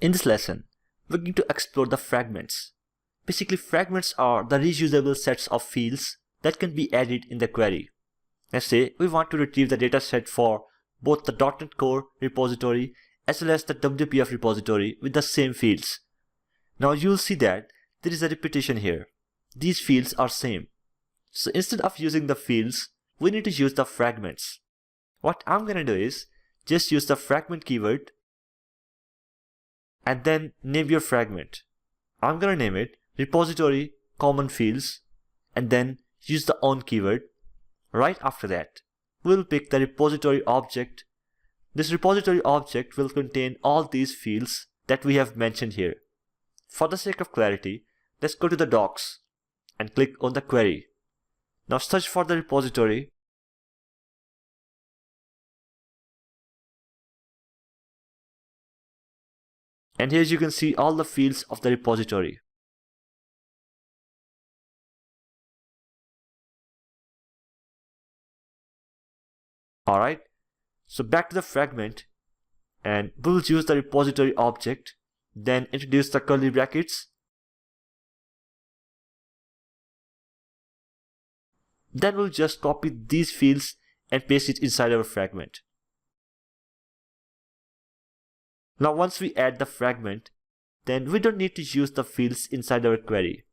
In this lesson, we're going to explore the fragments. Basically, fragments are the reusable sets of fields that can be added in the query. Let's say we want to retrieve the dataset for both the .NET Core repository as well as the WPF repository with the same fields. Now you'll see that there is a repetition here. These fields are same. So instead of using the fields, we need to use the fragments. What I'm gonna do is just use the fragment keyword and then name your fragment. I'm gonna name it repository common fields and then use the on keyword. Right after that, we'll pick the repository object. This repository object will contain all these fields that we have mentioned here. For the sake of clarity, let's go to the docs and click on the query. Now search for the repository. And here you can see all the fields of the repository. Alright, so back to the fragment, and we'll use the repository object, then introduce the curly brackets. Then we'll just copy these fields and paste it inside our fragment. Now once we add the fragment, then we don't need to use the fields inside our query.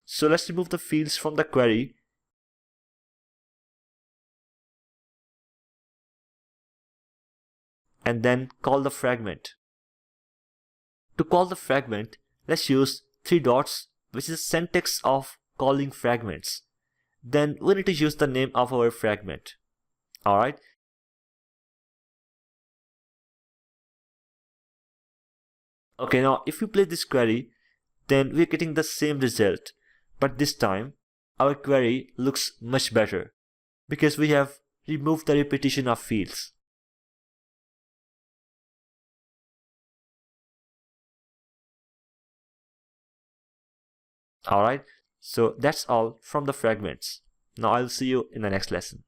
So let's remove the fields from the query and then call the fragment. To call the fragment, let's use 3 dots, which is the syntax of calling fragments. Then we need to use the name of our fragment. Alright. Okay, now if we play this query, then we're getting the same result. But this time, our query looks much better because we have removed the repetition of fields. Alright, so that's all from the fragments. Now I'll see you in the next lesson.